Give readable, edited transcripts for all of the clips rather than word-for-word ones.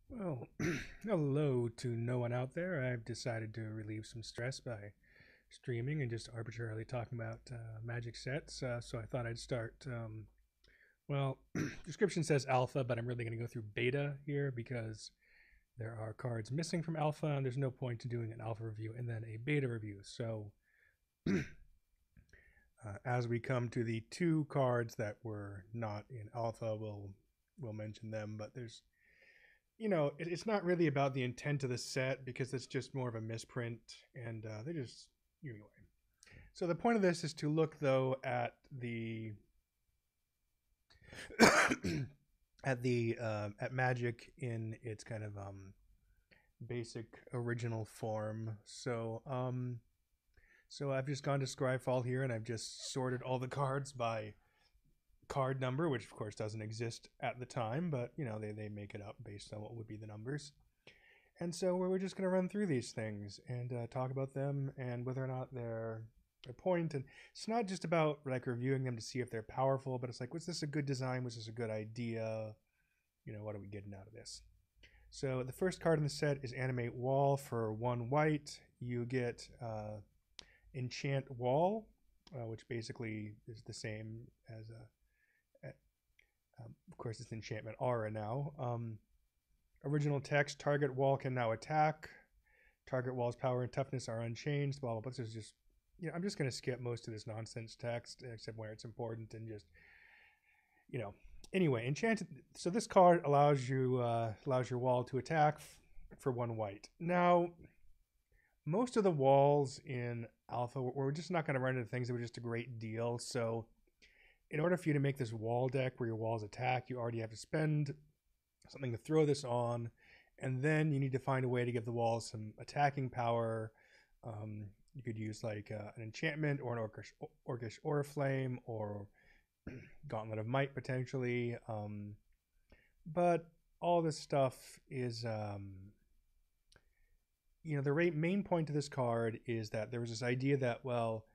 Well, hello to no one out there. I've decided to relieve some stress by streaming and just arbitrarily talking about magic sets. So I thought I'd start. Well, description says alpha, but I'm really going to go through beta here because there are cards missing from alpha, and there's no point to doing an alpha review and then a beta review. So as we come to the two cards that were not in alpha, we'll mention them. But there's it's not really about the intent of the set because it's just more of a misprint, and they just anyway. So the point of this is to look though at the at Magic in its kind of basic original form. So I've just gone to Scryfall here and I've just sorted all the cards by card number, which of course doesn't exist at the time, but they make it up based on what would be the numbers. And so we're just going to run through these things and talk about them and whether or not they're a point. And it's not just about like reviewing them to see if they're powerful, but it's like, was this a good design? Was this a good idea? What are we getting out of this? So the first card in the set is Animate Wall for 1 white. You get Enchant Wall, which basically is the same as of course, it's enchantment aura now. Original text: target wall can now attack. Target wall's power and toughness are unchanged. Blah blah blah. This is just, I'm just gonna skip most of this nonsense text except where it's important and just, Anyway, enchanted. So this card allows your wall to attack for 1 white. Now, most of the walls in Alpha, we're just not going to run into things that were just a great deal. So in order for you to make this wall deck where your walls attack, you already have to spend something to throw this on, and then you need to find a way to give the walls some attacking power. You could use like an enchantment or an orcish Oriflame or Gauntlet of Might potentially. But all this stuff is, the main point of this card is that there was this idea that, well,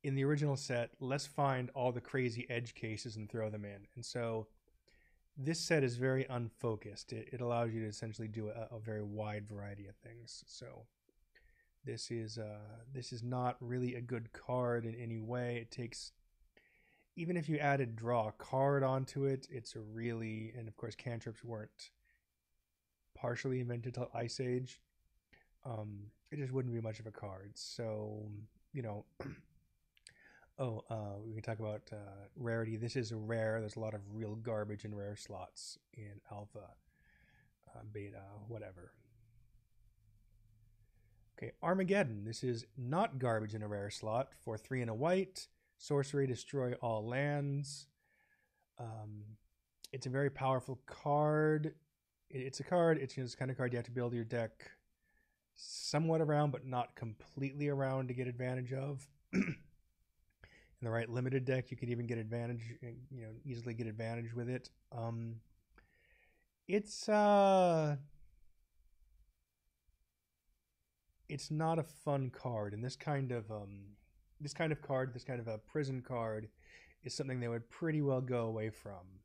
in the original set, let's find all the crazy edge cases and throw them in. And so this set is very unfocused. It allows you to essentially do a very wide variety of things. So this is not really a good card in any way. It takes, even if you added draw a card onto it, it's a really, and of course cantrips weren't partially invented till Ice Age. It just wouldn't be much of a card. So we can talk about rarity. This is a rare. There's a lot of real garbage in rare slots in alpha, beta, whatever. Okay, Armageddon. This is not garbage in a rare slot for 3 and a white. Sorcery, destroy all lands. It's a very powerful card. It's a card. It's this kind of card you have to build your deck somewhat around, but not completely around to get advantage of. In the right limited deck, you could even get advantage, easily get advantage with it. It's not a fun card, and this kind of card, this kind of a prison card, is something they would pretty well go away from.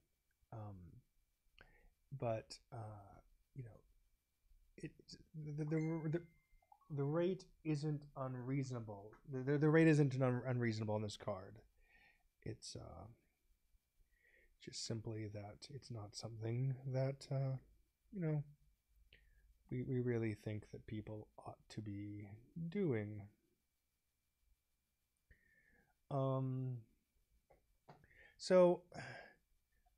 But it the rate isn't unreasonable. The rate isn't unreasonable on this card. It's just simply that it's not something that we really think that people ought to be doing. So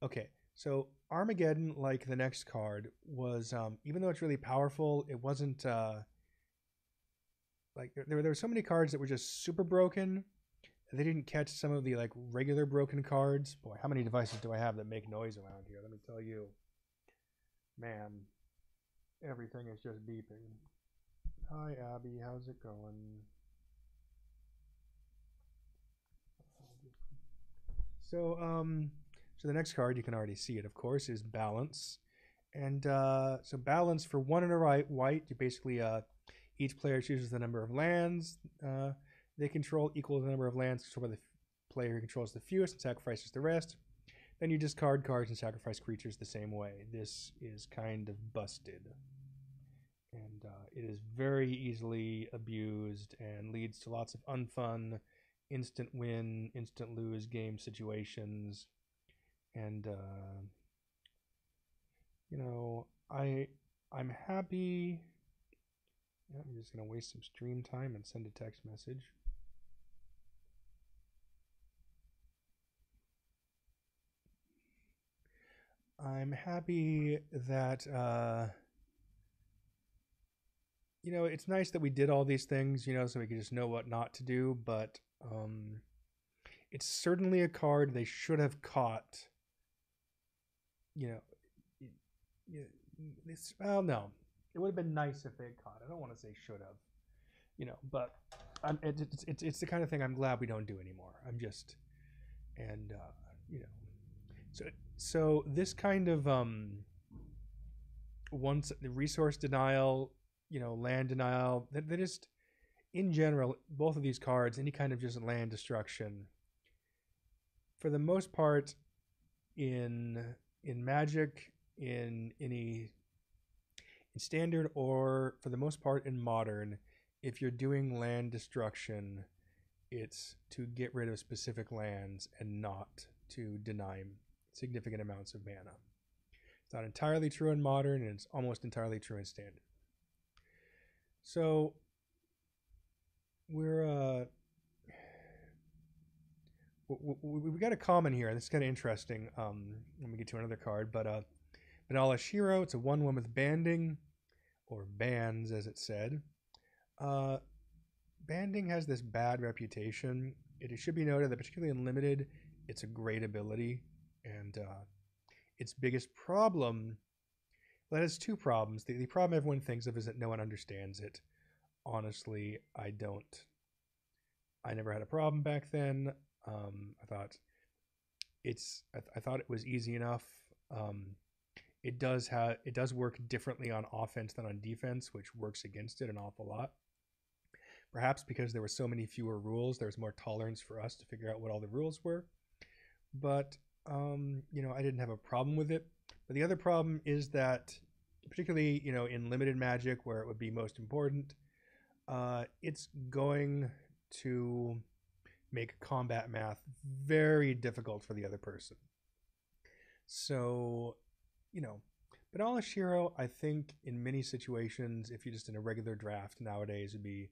okay, so Armageddon, like the next card, was even though it's really powerful, it wasn't like there were so many cards that were just super broken. They didn't catch some of the like regular broken cards. Boy, how many devices do I have that make noise around here? Let me tell you, man, everything is just beeping. Hi Abby, how's it going? So the next card, you can already see it, of course, is Balance. And so Balance for 1 and a white, you basically each player chooses the number of lands they control equal to the number of lands controlled by the player who controls the fewest and sacrifices the rest. then you discard cards and sacrifice creatures the same way. This is kind of busted. And it is very easily abused and leads to lots of unfun, instant win, instant lose game situations. And, you know, I'm happy. I'm just going to waste some stream time and send a text message. I'm happy that, you know, it's nice that we did all these things, you know, so we could just know what not to do, but it's certainly a card they should have caught, you know. Well, no. It would have been nice if they had caught. I don't want to say should have, you know, but it's the kind of thing I'm glad we don't do anymore. I'm just, and, you know, so this kind of, once the resource denial, you know, land denial, they just, in general, both of these cards, any kind of just land destruction, for the most part, in Magic, in standard, or for the most part in modern, if you're doing land destruction, it's to get rid of specific lands and not to deny significant amounts of mana. It's not entirely true in modern, and it's almost entirely true in standard. So we're we got a common here. This is kind of interesting. Let me get to another card, but Banala Shiro. It's a 1/1 with banding, or bands as it said. Banding has this bad reputation. It should be noted that particularly in limited, it's a great ability, and its biggest problem, well, it has two problems. The problem everyone thinks of is that no one understands it. Honestly, I don't. I never had a problem back then. I thought I thought it was easy enough. It does work differently on offense than on defense, which works against it an awful lot. Perhaps because there were so many fewer rules, there was more tolerance for us to figure out what all the rules were. But you know, I didn't have a problem with it. But the other problem is that, particularly, you know, in limited Magic, where it would be most important, it's going to make combat math very difficult for the other person. So, you know, Banala Shiro, I think in many situations, if you're just in a regular draft nowadays, would be,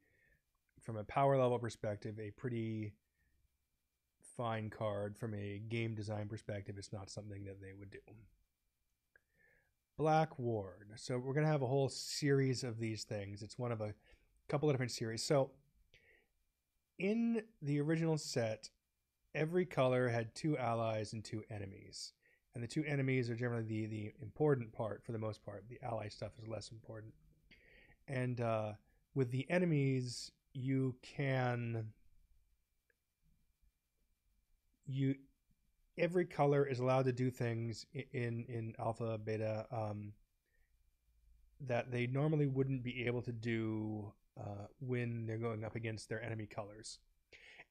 from a power level perspective, a pretty fine card. From a game design perspective, it's not something that they would do. Black Ward. So we're going to have a whole series of these things. It's one of a couple of different series. So in the original set, every color had 2 allies and 2 enemies. And the 2 enemies are generally the important part for the most part. The ally stuff is less important. And with the enemies, every color is allowed to do things in alpha, beta, that they normally wouldn't be able to do when they're going up against their enemy colors.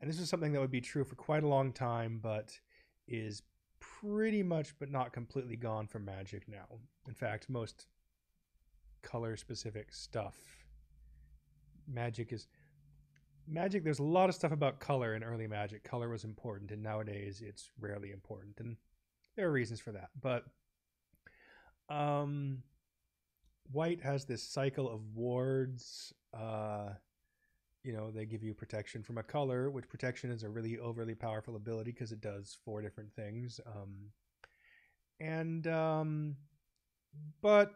And this is something that would be true for quite a long time, but is pretty much but not completely gone from Magic now. In fact, most color-specific stuff, Magic, there's a lot of stuff about color in early Magic. Color was important, and nowadays it's rarely important, and there are reasons for that. But White has this cycle of wards. You know, they give you protection from a color, which protection is a really overly powerful ability because it does 4 different things. But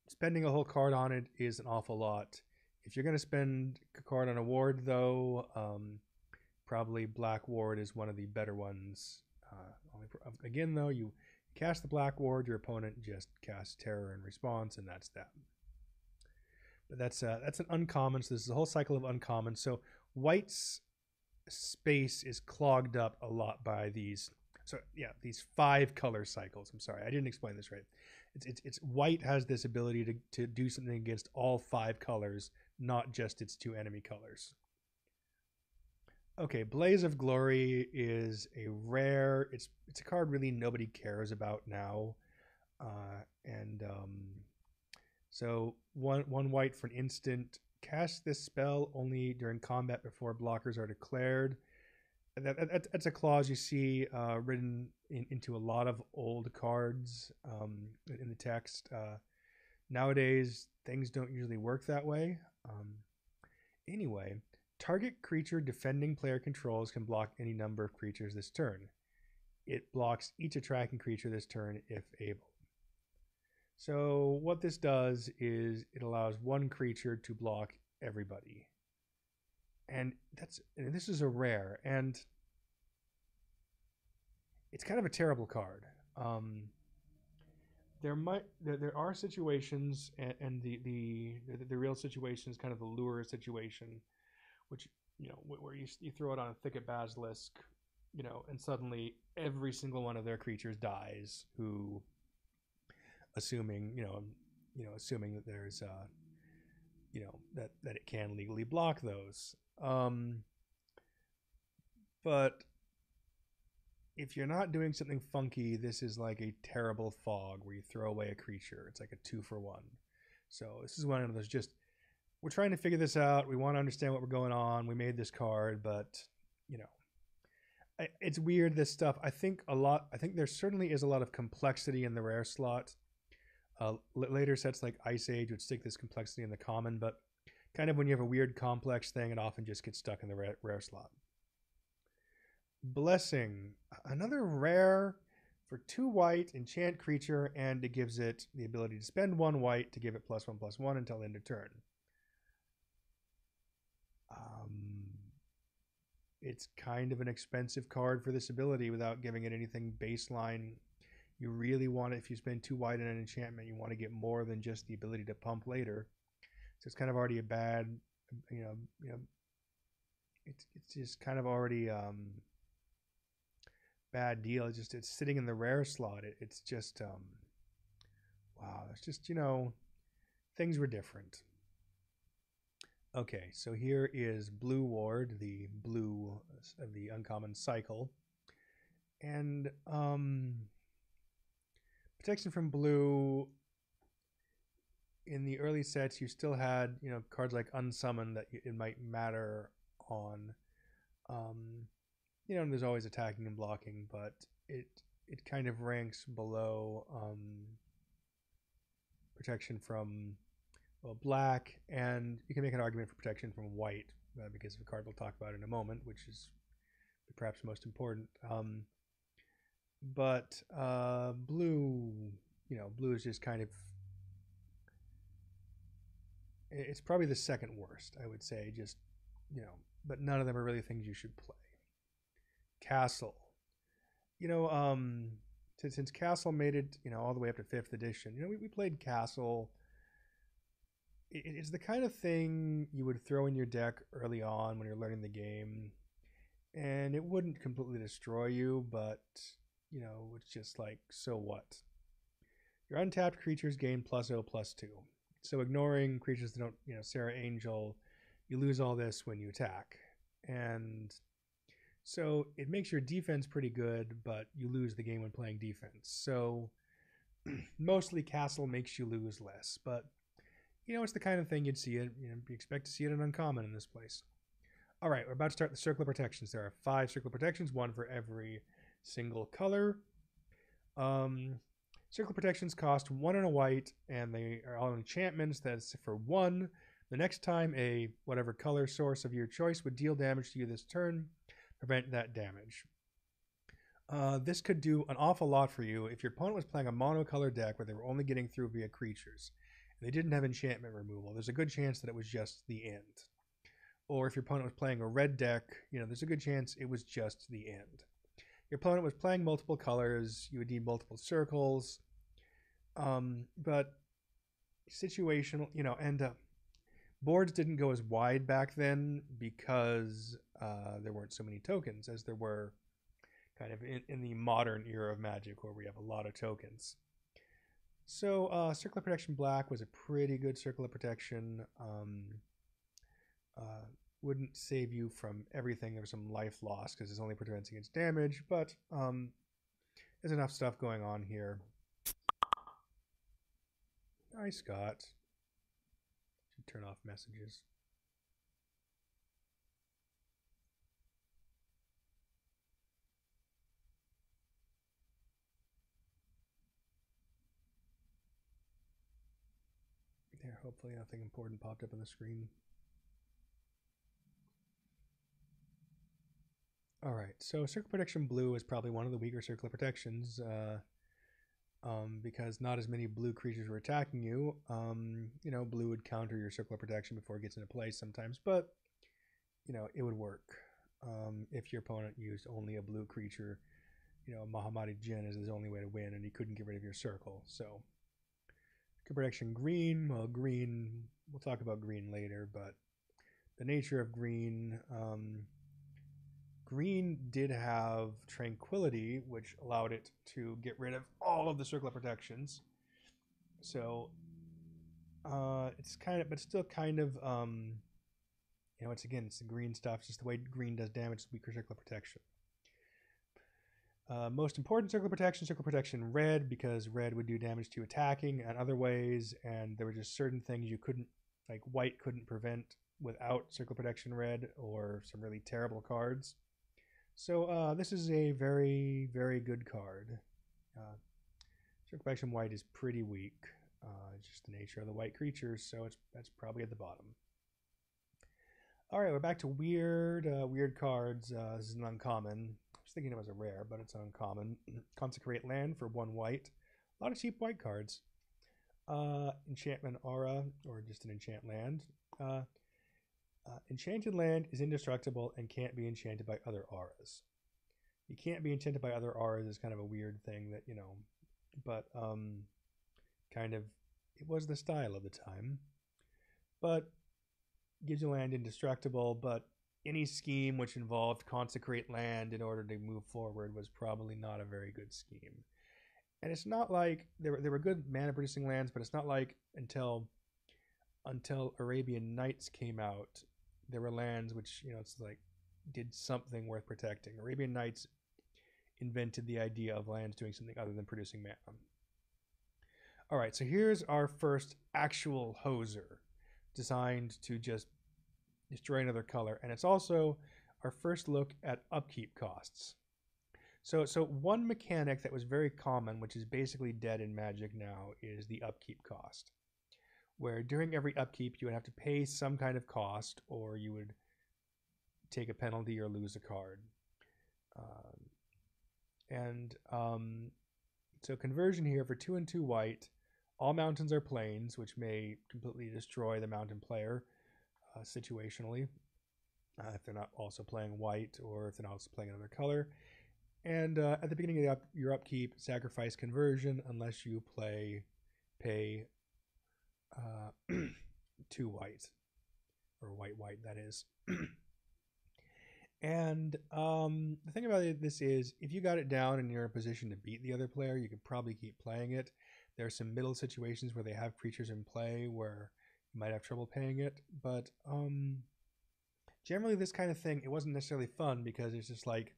spending a whole card on it is an awful lot. If you're going to spend a card on a ward, though, probably Black Ward is one of the better ones. Again, though, you cast the Black Ward, your opponent just casts Terror in response, and that's that. But that's an uncommon, so this is a whole cycle of uncommon. So White's space is clogged up a lot by these. So yeah, these 5 color cycles. I'm sorry, I didn't explain this right. It's White has this ability to do something against all 5 colors, not just its 2 enemy colors. Okay, Blaze of Glory is a rare. It's a card really nobody cares about now, and so one white for an instant. Cast this spell only during combat before blockers are declared. That's a clause you see written into a lot of old cards in the text. Nowadays, things don't usually work that way. Anyway, target creature defending player controls can block any number of creatures this turn. It blocks each attacking creature this turn if able. So what this does is it allows one creature to block everybody. And this is a rare, and it's kind of a terrible card. There are situations, and the real situation is kind of the lure situation, which where you throw it on a Thicket Basilisk, and suddenly every single one of their creatures dies. Who, assuming assuming that there's that it can legally block those. But if you're not doing something funky, this is like a terrible fog where you throw away a creature. It's like a 2-for-1. So this is one of those just, we're trying to figure this out. We want to understand what we're going on. We made this card, but it's weird, this stuff. I think there certainly is a lot of complexity in the rare slot. Later sets like Ice Age would stick this complexity in the common, but kind of when you have a weird complex thing, it often just gets stuck in the rare slot. Blessing, another rare for 2 white, enchant creature, and it gives it the ability to spend 1 white to give it +1/+1 until end of turn. It's kind of an expensive card for this ability without giving it anything baseline. You really want it, if you spend 2 white in an enchantment, you want to get more than just the ability to pump later. So it's kind of already a bad, it's just kind of already bad deal. It's sitting in the rare slot. It's just wow. It's just things were different. Okay, so here is Blue Ward, the blue of the uncommon cycle, and protection from blue. In the early sets, you still had cards like Unsummon that it might matter on. There's always attacking and blocking, but it kind of ranks below protection from black, and you can make an argument for protection from white because of a card we'll talk about in a moment, which is perhaps most important. But blue, blue is just kind of, it's probably the second worst, I would say. Just but none of them are really things you should play. Castle, since Castle made it, all the way up to 5th edition, we played Castle. It's the kind of thing you would throw in your deck early on when you're learning the game, and it wouldn't completely destroy you, but it's just like, so what? Your untapped creatures gain +0/+2. So ignoring creatures that don't, Serra Angel, you lose all this when you attack, and so it makes your defense pretty good, but you lose the game when playing defense. So mostly Castle makes you lose less, but it's the kind of thing you'd see it. You expect to see it in uncommon in this place. All right, we're about to start the Circle of Protections. There are 5 Circle of Protections, 1 for every single color. Circle of Protections cost 1 and a white, and they are all enchantments. That's for 1. The next time a whatever color source of your choice would deal damage to you this turn, prevent that damage. This could do an awful lot for you if your opponent was playing a monocolor deck where they were only getting through via creatures. They didn't have enchantment removal. There's a good chance that it was just the end. Or if your opponent was playing a red deck, there's a good chance it was just the end. Your opponent was playing multiple colors, you would need multiple circles. But situational, and boards didn't go as wide back then because there weren't so many tokens as there were kind of in the modern era of Magic, where we have a lot of tokens. So Circle of Protection Black was a pretty good Circle of Protection. wouldn't save you from everything. There's some life loss because it only prevents against damage, but there's enough stuff going on here. Hi, Scott. Should turn off messages. There, hopefully nothing important popped up on the screen. Alright, so Circle Protection Blue is probably one of the weaker Circle protections, because not as many blue creatures were attacking you. You know, blue would counter your Circle Protection before it gets into place sometimes, but, you know, it would work. If your opponent used only a blue creature, you know, Mahamati Jinn is his only way to win, and he couldn't get rid of your circle, so... Protection green, well, green, we'll talk about green later, but the nature of green, green did have Tranquility, which allowed it to get rid of all of the Circle of Protections. So, it's kind of, but still kind of, you know, it's again, it's the green stuff, it's just the way green does damage, weaker Circle of Protection. Most important Circle Protection red, because red would do damage to attacking and other ways, and there were just certain things you couldn't, like white couldn't prevent without Circle Protection red, or some really terrible cards. So this is a very, very good card. Circle Protection white is pretty weak. It's just the nature of the white creatures, so that's probably at the bottom. Alright, we're back to weird cards. This is an uncommon. I was thinking it was a rare, but it's uncommon. Consecrate land for 1 white. A lot of cheap white cards. Enchantment Aura, or just an enchant land. Enchanted land is indestructible and can't be enchanted by other auras. You can't be enchanted by other auras is kind of a weird thing that, you know, but kind of, it was the style of the time. But gives you land indestructible, but any scheme which involved consecrate land in order to move forward was probably not a very good scheme. And it's not like there were good mana producing lands, but it's not like until Arabian Nights came out, there were lands which, you know, it's like did something worth protecting. Arabian Nights invented the idea of lands doing something other than producing mana. All right, so here's our first actual hoser designed to just destroy another color, and it's also our first look at upkeep costs. So one mechanic that was very common, which is basically dead in Magic now, is the upkeep cost, where during every upkeep you would have to pay some kind of cost, or you would take a penalty or lose a card. So conversion here for 2 and 2 white, all mountains are plains, which may completely destroy the mountain player situationally, if they're not also playing white, or if they're not also playing another color. And at the beginning of your upkeep, sacrifice conversion unless you pay 2 white, or white, that is. And the thing about this is, if you got it down and you're in a position to beat the other player, you could probably keep playing it. There are some middle situations where they have creatures in play where you might have trouble paying it, but generally this kind of thing, it wasn't necessarily fun, because it's just like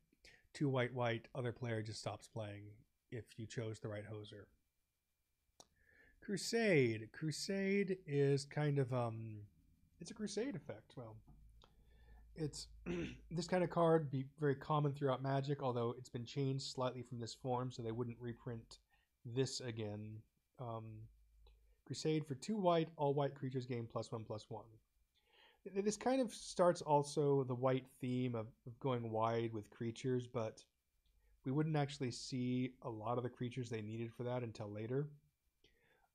2 white, other player just stops playing if you chose the right hoser. Crusade. Crusade is kind of, it's a crusade effect. Well, it's this kind of card be very common throughout Magic, although it's been changed slightly from this form, so they wouldn't reprint this again. Crusade for 2 white, all white creatures gain +1/+1. This kind of starts also the white theme of going wide with creatures, but we wouldn't actually see a lot of the creatures they needed for that until later.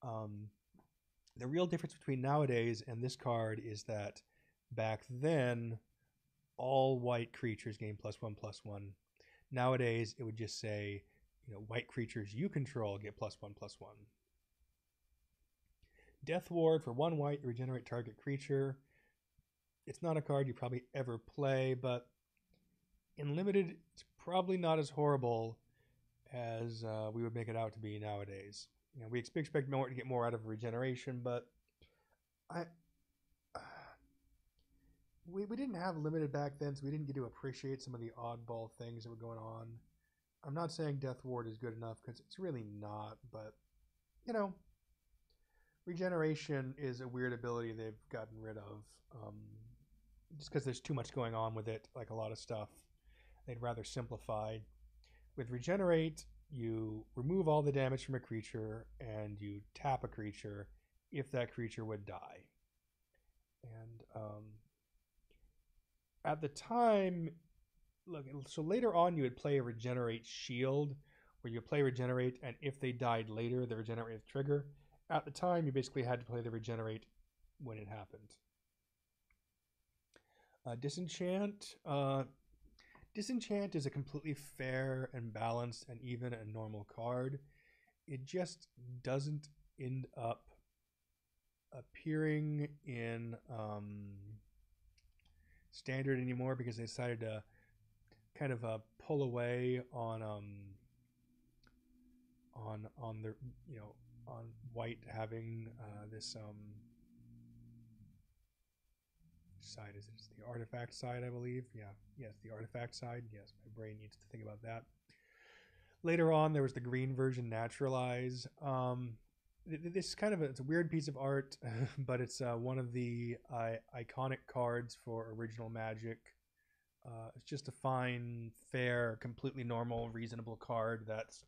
The real difference between nowadays and this card is that back then, all white creatures gain +1/+1. Nowadays, it would just say, you know, white creatures you control get +1/+1. Death Ward for 1 white, regenerate target creature. It's not a card you probably ever play, but in Limited, it's probably not as horrible as we would make it out to be nowadays. You know, we expect more to get more out of regeneration, but we didn't have limited back then, so we didn't get to appreciate some of the oddball things that were going on. I'm not saying Death Ward is good enough because it's really not, but you know, regeneration is a weird ability they've gotten rid of. Just because there's too much going on with it, like a lot of stuff, they'd rather simplify. With regenerate, you remove all the damage from a creature and you tap a creature if that creature would die. And at the time, look, so later on you would play a regenerate shield where you play regenerate, and if they died later, the regenerate with trigger. At the time, you basically had to play the regenerate when it happened. Disenchant. Disenchant is a completely fair and balanced and even a normal card. It just doesn't end up appearing in standard anymore because they decided to kind of pull away on the on white having this side. Is it the artifact side, I believe? Yeah, yes, the artifact side. Yes, my brain needs to think about that. Later on, there was the green version, Naturalize. This is kind of it's a weird piece of art, but it's one of the iconic cards for original Magic. It's just a fine, fair, completely normal, reasonable card that's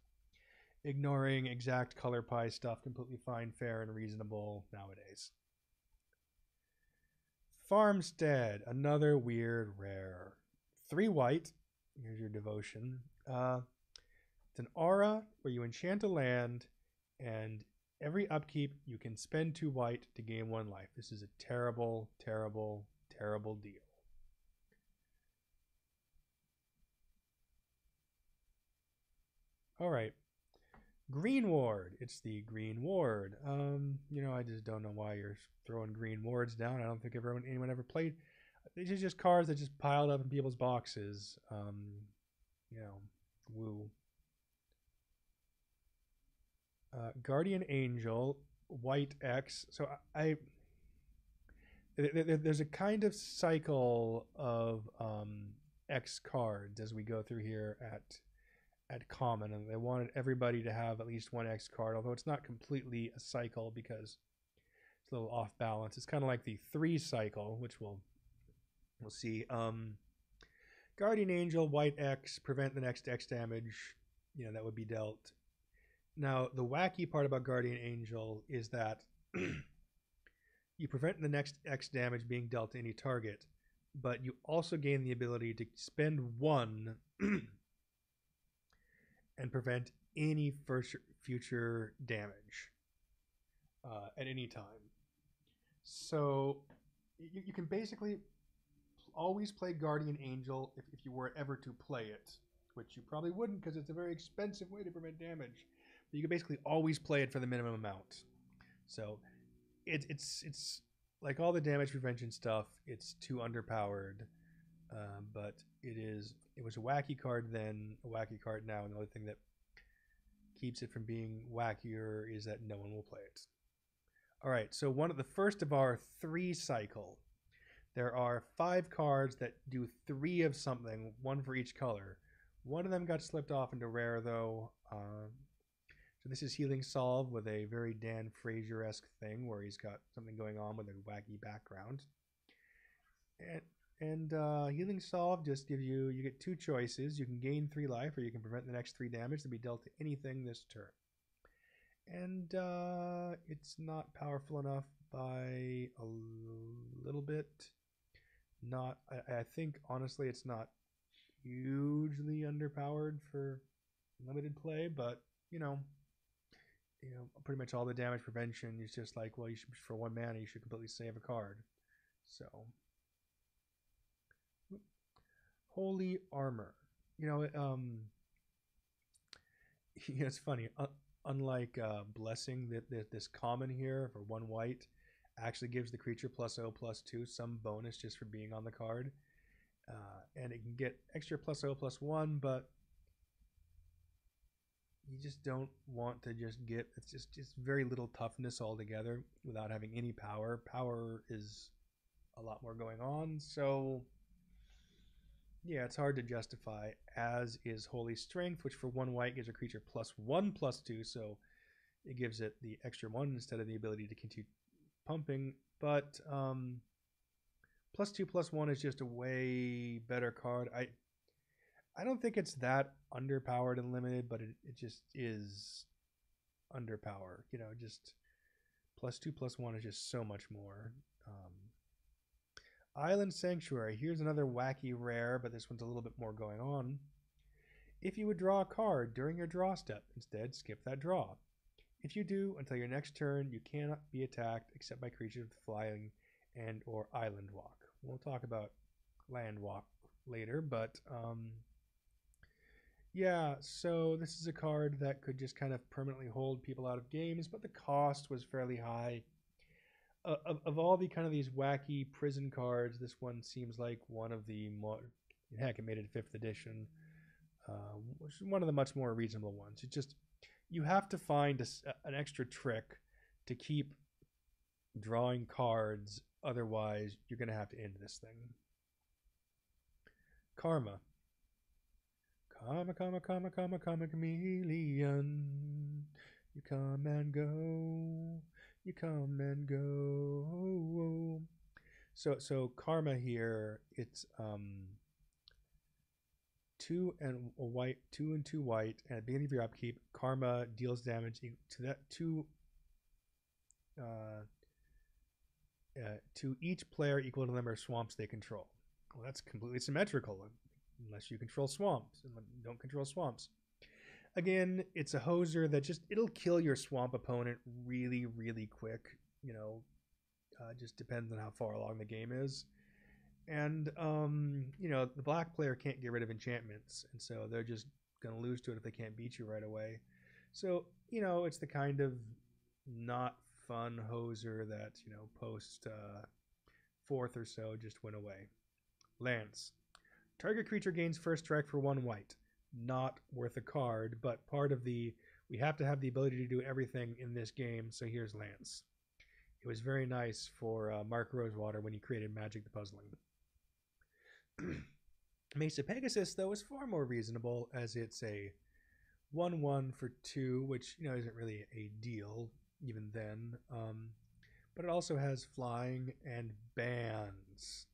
ignoring exact color pie stuff. Completely fine, fair, and reasonable nowadays. Farmstead, another weird rare. 3 white. Here's your devotion. It's an aura where you enchant a land, and every upkeep you can spend 2 white to gain 1 life. This is a terrible, terrible, terrible deal. All right. Green Ward. It's the Green Ward. I just don't know why you're throwing Green Wards down. I don't think anyone ever played. These are just cards that just piled up in people's boxes. Woo. Guardian Angel, white X. So there's a kind of cycle of X cards as we go through here at common, and they wanted everybody to have at least 1 X card, although it's not completely a cycle because it's a little off balance. It's kind of like the 3 cycle, which we'll see. Guardian Angel, white X, prevent the next X damage, that would be dealt. Now, the wacky part about Guardian Angel is that you prevent the next X damage being dealt to any target, but you also gain the ability to spend 1 and prevent any future damage at any time. So you can basically always play Guardian Angel if you were ever to play it, which you probably wouldn't because it's a very expensive way to prevent damage. But you can basically always play it for the minimum amount. So it's like all the damage prevention stuff, it's too underpowered. But it was a wacky card then, a wacky card now, and the only thing that keeps it from being wackier is that no one will play it. All right, so the first of our 3 cycle. There are 5 cards that do 3 of something, 1 for each color. One of them got slipped off into rare though. So this is Healing Solve with a very Dan Frazier-esque thing where he's got something going on with a wacky background. And Healing Solve just gives you get 2 choices. You can gain 3 life, or you can prevent the next 3 damage to be dealt to anything this turn. And it's not powerful enough by a little bit. I think honestly it's not hugely underpowered for limited play, but pretty much all the damage prevention is just like, well, you should, for 1 mana you should completely save a card. So Holy Armor. It's funny. Unlike Blessing, this common here for 1 white actually gives the creature +0/+2 some bonus just for being on the card, and it can get extra +0/+1, but you just don't want to just get it's just very little toughness altogether without having any power. Power is a lot more going on. So yeah, it's hard to justify, as is Holy Strength, which for 1 white gives a creature +1/+2, so it gives it the extra 1 instead of the ability to continue pumping. But +2/+1 is just a way better card. I don't think it's that underpowered and limited, but it just is underpowered. You know, just +2/+1 is just so much more. Island Sanctuary. Here's another wacky rare, but this one's a little bit more going on. If you would draw a card during your draw step, instead skip that draw. If you do, until your next turn, you cannot be attacked except by creatures with flying and or island walk. We'll talk about land walk later, but yeah, so this is a card that could just kind of permanently hold people out of games, but the cost was fairly high. Of all the kind of these wacky prison cards, this one seems like one of the more, heck, it made it 5th edition, which is one of the much more reasonable ones. It's just, you have to find an extra trick to keep drawing cards, otherwise you're going to have to end this thing. Karma. Karma, karma, karma, karma, karma, chameleon. You come and go. You come and go. So karma here, it's 2 and a white, 2 and 2 white, and at the beginning of your upkeep, karma deals damage to that to each player equal to the number of swamps they control. Well, that's completely symmetrical, unless you control swamps and don't control swamps. Again, it's a hoser that just, it'll kill your swamp opponent really, really quick. You know, just depends on how far along the game is. And, you know, the black player can't get rid of enchantments, and so they're just going to lose to it if they can't beat you right away. So, you know, it's the kind of not fun hoser that, you know, post 4th or so just went away. Lance. Target creature gains first strike for 1 white. Not worth a card, but part of the, we have to have the ability to do everything in this game, so here's Lance. It was very nice for Mark Rosewater when he created Magic the Puzzling. Mesa Pegasus, though, is far more reasonable, as it's a 1/1 for 2, which, you know, isn't really a deal even then. But it also has flying and bans.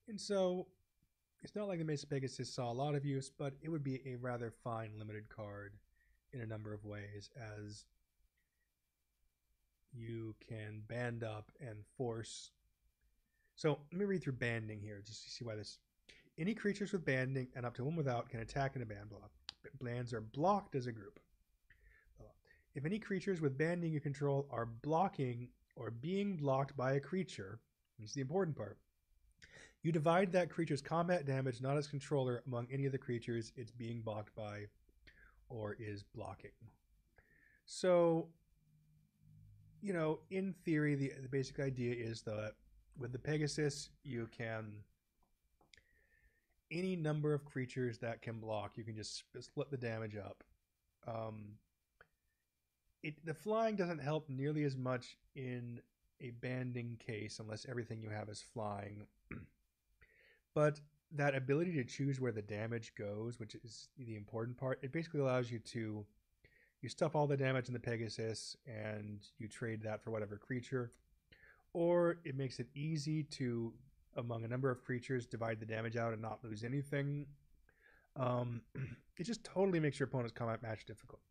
And so it's not like the Mesa Pegasus saw a lot of use, but it would be a rather fine limited card in a number of ways, as you can band up and force. So let me read through banding here just to see why this. Any creatures with banding and up to 1 without can attack in a band block. Bands are blocked as a group. If any creatures with banding you control are blocking or being blocked by a creature, this is the important part, you divide that creature's combat damage, not its controller, among any of the creatures it's being blocked by or is blocking. So, you know, in theory, the basic idea is that with the Pegasus, you can, any number of creatures that can block, you can just split the damage up. The flying doesn't help nearly as much in a banding case unless everything you have is flying. But that ability to choose where the damage goes, which is the important part, it basically allows you to, you stuff all the damage in the Pegasus and you trade that for whatever creature. Or it makes it easy to, among a number of creatures, divide the damage out and not lose anything. It just totally makes your opponent's combat math difficult.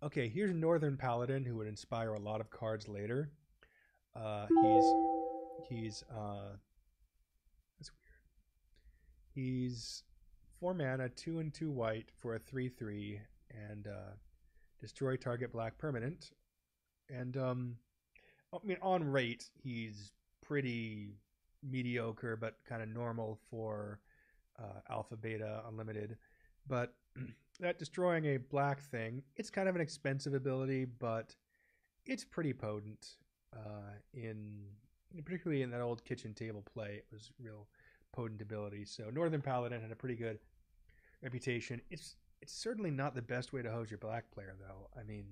Okay, here's Northern Paladin, who would inspire a lot of cards later. He's that's weird. He's 4 mana, 2 and 2 white for a 3/3, and destroy target black permanent. And I mean, on rate, he's pretty mediocre, but kind of normal for alpha, beta, unlimited. But that destroying a black thing, it's kind of an expensive ability, but it's pretty potent. Particularly in that old kitchen table play, it was real potent ability. So Northern Paladin had a pretty good reputation. It's certainly not the best way to hose your black player, though. I mean,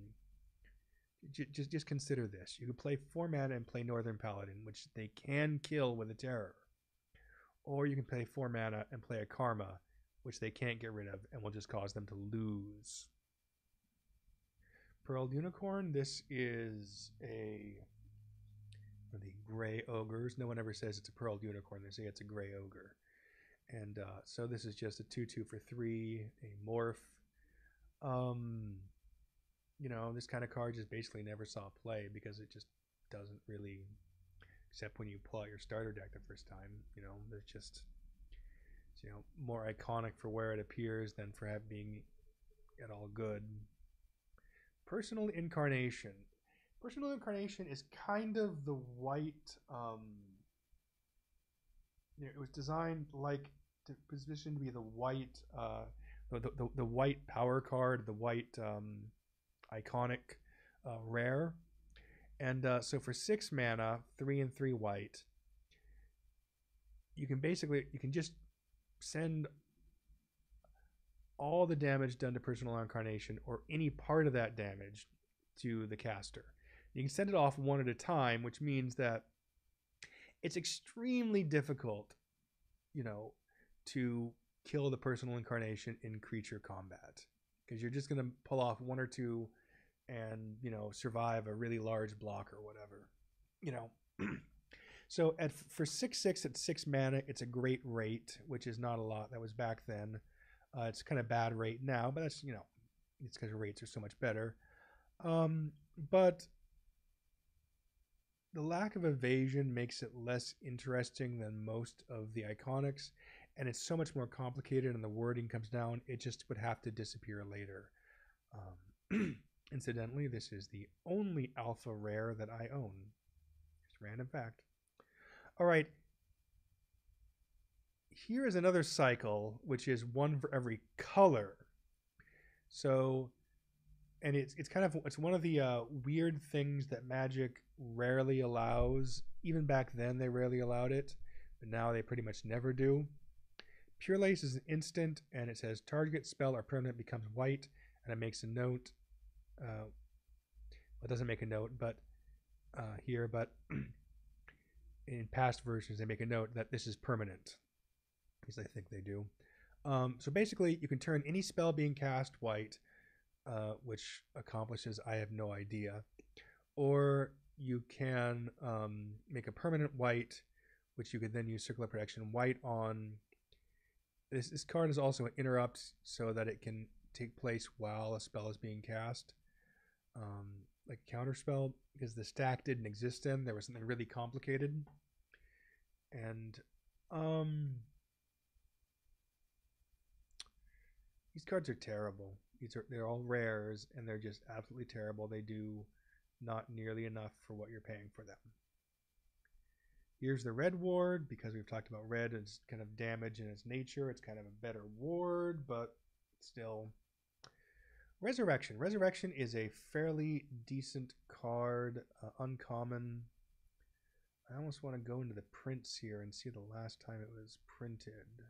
Just consider this. You can play 4 mana and play Northern Paladin, which they can kill with a terror. Or you can play 4 mana and play a Karma, which they can't get rid of and will just cause them to lose. Pearled Unicorn, this is the gray ogres. No one ever says it's a Pearled Unicorn. They say it's a gray ogre. And so this is just a 2/2 for 3, a morph. You know, this kind of card just basically never saw play because it just doesn't really, except when you pull out your starter deck the first time. You know, there's just, you know, more iconic for where it appears than for being at all good. Personal Incarnation. Personal Incarnation is kind of the white. It was designed like to position to be the white, the white power card, the white iconic rare. And so for 6 mana, 3 and 3 white, you can just send all the damage done to Personal Incarnation or any part of that damage to the caster. You can send it off one at a time, which means that it's extremely difficult, you know, to kill the Personal Incarnation in creature combat because you're just going to pull off 1 or 2 and, you know, survive a really large block or whatever, you know. So for 6/6 at 6 mana, it's a great rate, which is not a lot. That was back then. It's kind of bad rate now, but that's, you know, it's because rates are so much better. But the lack of evasion makes it less interesting than most of the iconics, and it's so much more complicated and the wording comes down. It just would have to disappear later. Incidentally, this is the only alpha rare that I own. Just random fact. All right. Here is another cycle, which is 1 for every color. So, and it's one of the weird things that Magic rarely allows. Even back then, they rarely allowed it, but now they pretty much never do. Pure Lace is an instant, and it says target spell or permanent becomes white, and it makes a note. Well, it doesn't make a note, but here, but in past versions, they make a note that this is permanent. At least I think they do. So basically, you can turn any spell being cast white, which accomplishes I have no idea, or you can make a permanent white, which you could then use Circle of Protection white on. This card is also an interrupt, so that it can take place while a spell is being cast, like a counter spell, because the stack didn't exist then. There was something really complicated, and these cards are terrible. They're all rares, and they're just absolutely terrible. They do not nearly enough for what you're paying for them. Here's the red ward, because we've talked about red as kind of damage in its nature. It's kind of a better ward, but still. Resurrection. Resurrection is a fairly decent card, uncommon. I almost want to go into the prints here and see the last time it was printed.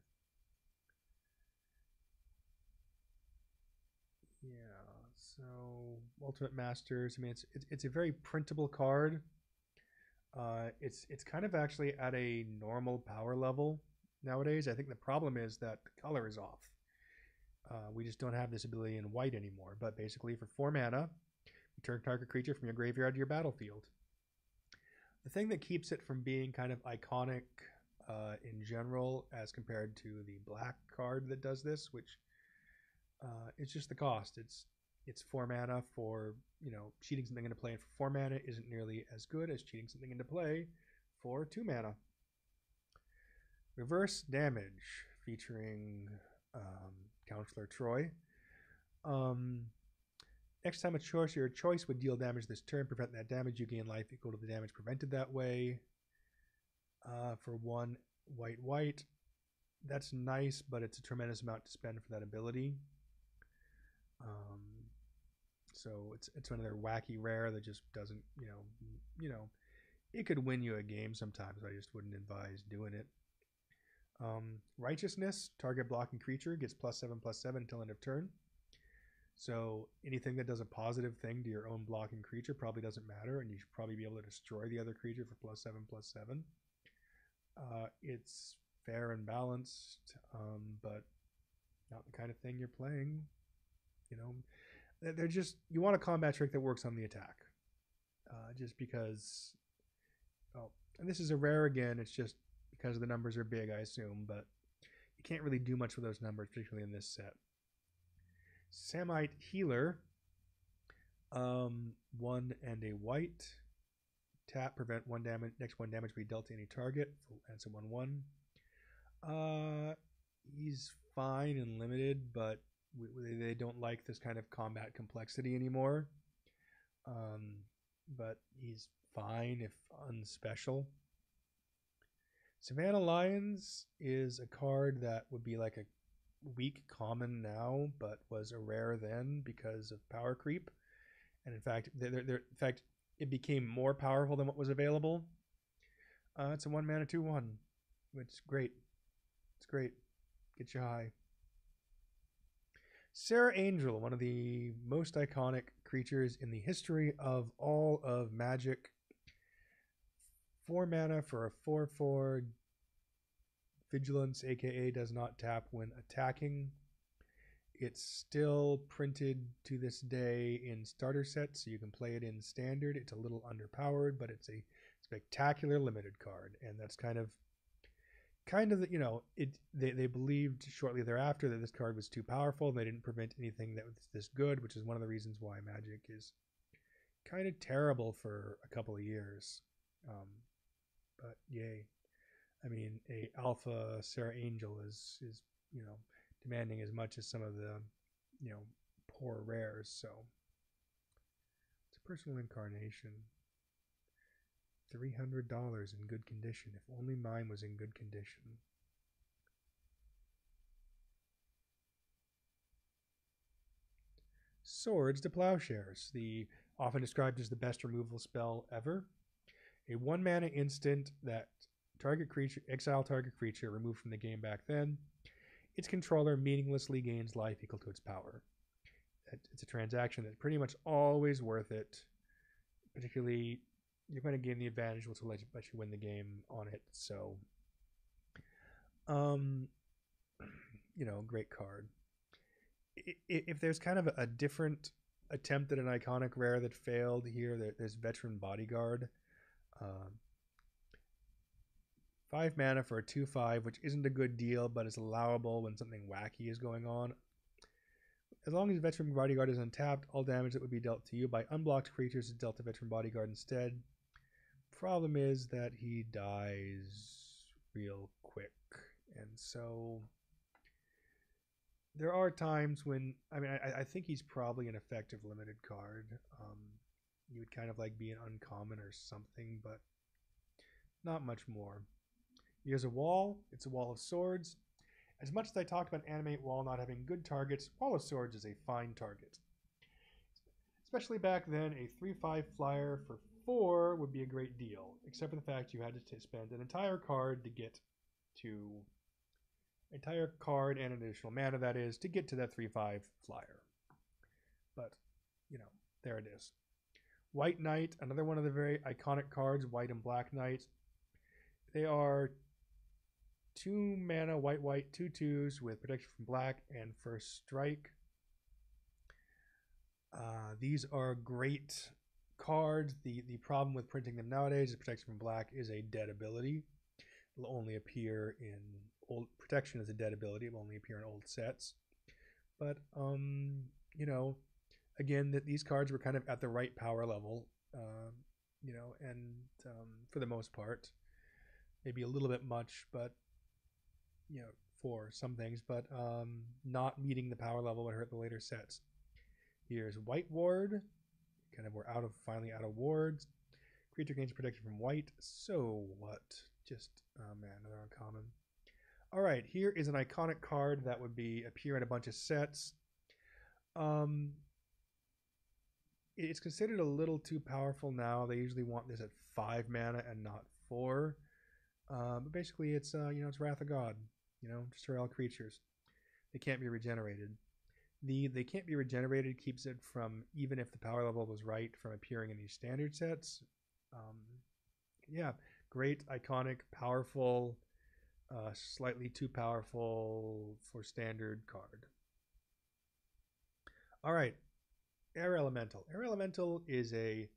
Yeah, so Ultimate Masters. I mean, it's a very printable card. It's kind of actually at a normal power level nowadays. I think the problem is that the color is off. We just don't have this ability in white anymore. But basically, for 4 mana, return target creature from your graveyard to your battlefield. The thing that keeps it from being kind of iconic in general, as compared to the black card that does this, which it's just the cost. It's 4 mana for, you know, cheating something into play for 4 mana isn't nearly as good as cheating something into play for 2 mana. Reverse Damage, featuring Counselor Troy. Next time a choice, your choice would deal damage this turn. Prevent that damage. You gain life equal to the damage prevented that way. For 1 white. That's nice, but it's a tremendous amount to spend for that ability. So it's another wacky rare that just doesn't, you know, it could win you a game sometimes. I just wouldn't advise doing it. Righteousness, target blocking creature gets +7/+7 until end of turn. So anything that does a positive thing to your own blocking creature probably doesn't matter, and you should probably be able to destroy the other creature for +7/+7. It's fair and balanced, but not the kind of thing you're playing. You know, they're just, you want a combat trick that works on the attack. Just because, oh, and this is a rare again. It's just because the numbers are big, I assume, but you can't really do much with those numbers, particularly in this set. Samite Healer, 1 and a white. Tap, prevent next one damage be dealt to any target. And it's a 1/1. He's fine and limited, but they don't like this kind of combat complexity anymore. But he's fine if unspecial. Savannah Lions is a card that would be like a weak common now, but was a rare then because of power creep. And in fact, it became more powerful than what was available. It's a 1 mana 2/1, which is great. It's great. Get you high. Serra Angel, one of the most iconic creatures in the history of all of Magic. 4 mana for a 4/4 vigilance, aka does not tap when attacking. It's still printed to this day in starter sets, so you can play it in standard. It's a little underpowered, but it's a spectacular limited card, and that's kind of you know, they believed shortly thereafter that this card was too powerful and they didn't prevent anything that was this good, which is one of the reasons why Magic is kind of terrible for a couple of years. But yay. I mean, a alpha Serra Angel is you know, demanding as much as some of the, you know, poor rares. So it's a personal incarnation. $300 in good condition. If only mine was in good condition. Swords to Plowshares, the often described as the best removal spell ever. A 1 mana instant that exile target creature removed from the game back then. Its controller meaninglessly gains life equal to its power. It's a transaction that's pretty much always worth it. Particularly, you're going to gain the advantage, which will let you win the game on it. So, you know, great card. If there's kind of a different attempt at an iconic rare that failed here, there's Veteran Bodyguard. 5 mana for a 2/5, which isn't a good deal, but is allowable when something wacky is going on. As long as Veteran Bodyguard is untapped, all damage that would be dealt to you by unblocked creatures is dealt to Veteran Bodyguard instead. Problem is that he dies real quick, and so there are times when, I mean, I think he's probably an effective limited card. You would kind of like be an uncommon or something, but not much more. Here's a wall. It's a Wall of Swords. As much as I talked about Animate Wall not having good targets, Wall of Swords is a fine target. Especially back then, a 3/5 flyer for 4 would be a great deal, except for the fact you had to spend an entire card to get to entire card and an additional mana, that is, to get to that 3/5 flyer. But, you know, there it is. White Knight, another one of the very iconic cards, White and Black Knight. They are 2 mana, white, 2/2s with protection from black and first strike. These are great cards. The problem with printing them nowadays is protection from black is a dead ability. It will only appear in old, protection is a dead ability. It will only appear in old sets. But, you know, again, that these cards were kind of at the right power level, you know, and for the most part, maybe a little bit much, but, you know, for some things, but not meeting the power level would hurt the later sets. Here's White Ward. Kind of, we're finally out of wards. Creature gains protection from white. So what? Just, oh man, another uncommon. All right, here is an iconic card that would appear in a bunch of sets. It's considered a little too powerful now. They usually want this at 5 mana and not 4. But basically, it's you know, it's Wrath of God. You know, destroy all creatures. They can't be regenerated. They can't be regenerated keeps it from, even if the power level was right, from appearing in these standard sets. Yeah, great, iconic, powerful, slightly too powerful for standard card. All right, Air Elemental. Air Elemental is a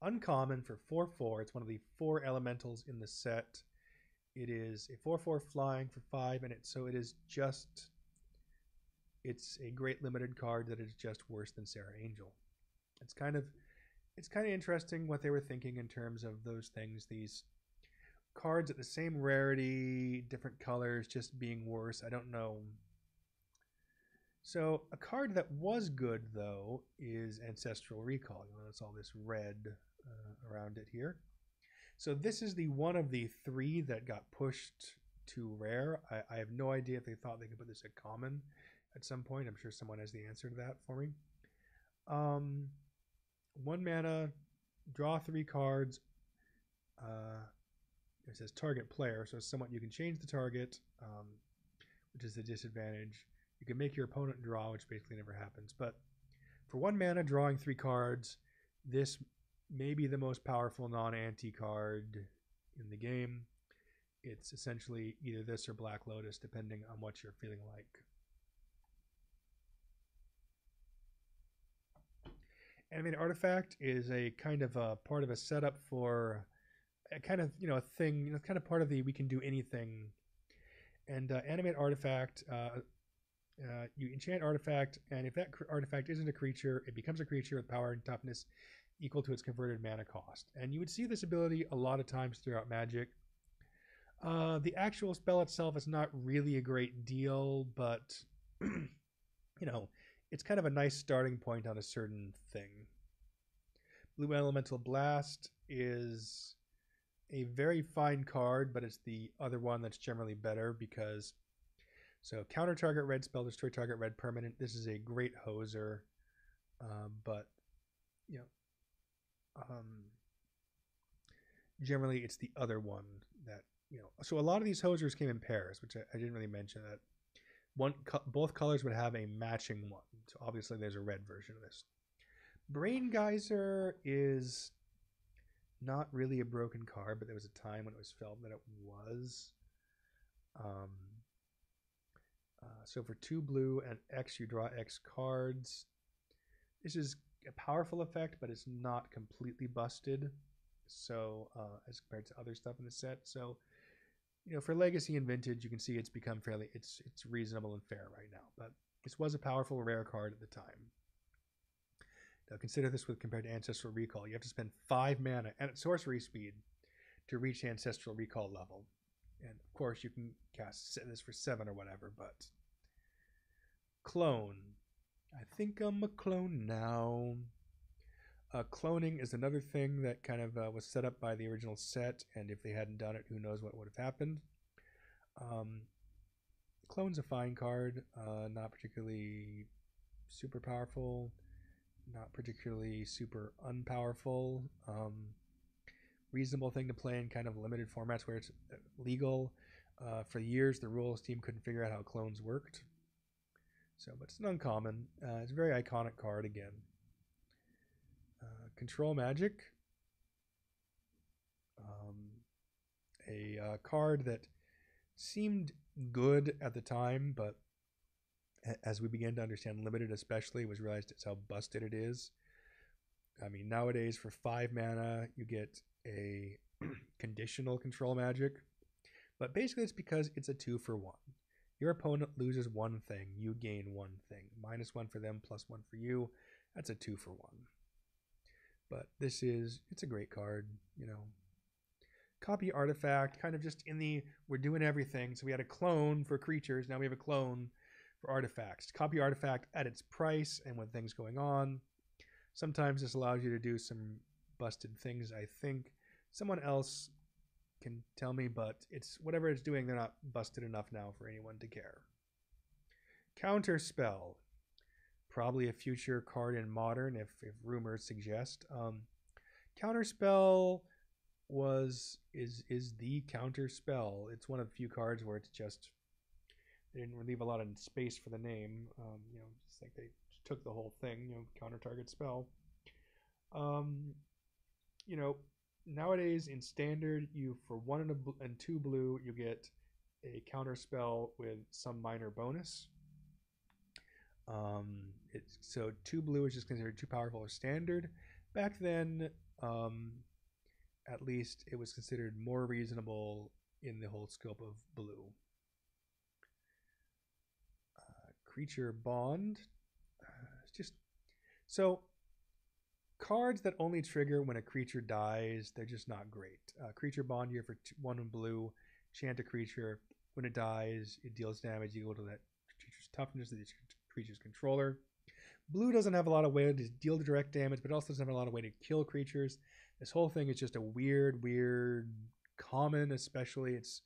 uncommon for 4/4. It's one of the 4 elementals in the set. It is a 4/4 flying for 5, and it's a great limited card that is just worse than Sarah Angel. It's kind of interesting what they were thinking in terms of those things. These cards at the same rarity, different colors, just being worse. I don't know. So a card that was good though is Ancestral Recall. You notice all this red around it here. So this is the one of the 3 that got pushed to rare. I have no idea if they thought they could put this at common at some point. I'm sure someone has the answer to that for me. 1 mana, draw 3 cards. It says target player, so somewhat you can change the target, which is a disadvantage. You can make your opponent draw, which basically never happens. But for 1 mana, drawing 3 cards, this may be the most powerful non-anti card in the game. It's essentially either this or Black Lotus, depending on what you're feeling like. Animated Artifact is a kind of a part of a setup for a kind of, a thing, kind of part of the we can do anything. And Animate Artifact, you enchant Artifact, and if that artifact isn't a creature, it becomes a creature with power and toughness equal to its converted mana cost. And you would see this ability a lot of times throughout Magic. The actual spell itself is not really a great deal, but it's kind of a nice starting point on a certain thing. Blue Elemental Blast is a very fine card, but it's the other one that's generally better because counter target red spell, destroy target red permanent. This is a great hoser, but generally it's the other one that So a lot of these hosers came in pairs, which I didn't really mention that. Both colors would have a matching one. So obviously there's a red version of this. Brain Geyser is not really a broken card, but there was a time when it was felt that it was. So for 2 blue and X, you draw X cards. This is a powerful effect, but it's not completely busted. So as compared to other stuff in the set. So for Legacy and Vintage, you can see it's become it's reasonable and fair right now. But this was a powerful rare card at the time. Now consider this compared to Ancestral Recall. You have to spend 5 mana and at sorcery speed to reach Ancestral Recall level. And of course you can cast this for 7 or whatever, but Clone. I think I'm a clone now. Cloning is another thing that kind of was set up by the original set, and if they hadn't done it, who knows what would have happened. Clone's a fine card, not particularly super powerful, not particularly super unpowerful. Reasonable thing to play in kind of limited formats where it's legal. For years, the rules team couldn't figure out how clones worked. But it's an uncommon. It's a very iconic card again. Control Magic. A card that seemed good at the time, but as we began to understand limited especially, was realized it's how busted it is. I mean, nowadays for 5 mana, you get a conditional Control Magic. But basically it's because it's a 2-for-1. Your opponent loses 1 thing, you gain 1 thing. -1 for them, +1 for you. That's a 2-for-1. But it's a great card, Copy Artifact, kind of just we're doing everything. So we had a clone for creatures, now we have a clone for artifacts. Copy Artifact at its price and when things going on. Sometimes this allows you to do some busted things, I think. Someone else can tell me, but it's whatever it's doing, they're not busted enough now for anyone to care. Counter Spell. Probably a future card in Modern, if rumors suggest. Counterspell is the counter spell. It's one of the few cards where it's just they didn't leave a lot of space for the name. You know, just like they took the whole thing. You know, counter target spell. You know, nowadays in standard, you for 1 and 2 blue, you get a counter spell with some minor bonus. It's so 2 blue is just considered too powerful or standard. Back then, at least it was considered more reasonable in the whole scope of blue. Creature bond. It's just so cards that only trigger when a creature dies, they're just not great. Creature bond here for 1 in blue. Chant a creature. When it dies, it deals damage equal to that creature's toughness of the creature's controller. Blue doesn't have a lot of way to deal direct damage, but also doesn't have a lot of way to kill creatures. This whole thing is just a weird common, especially. It's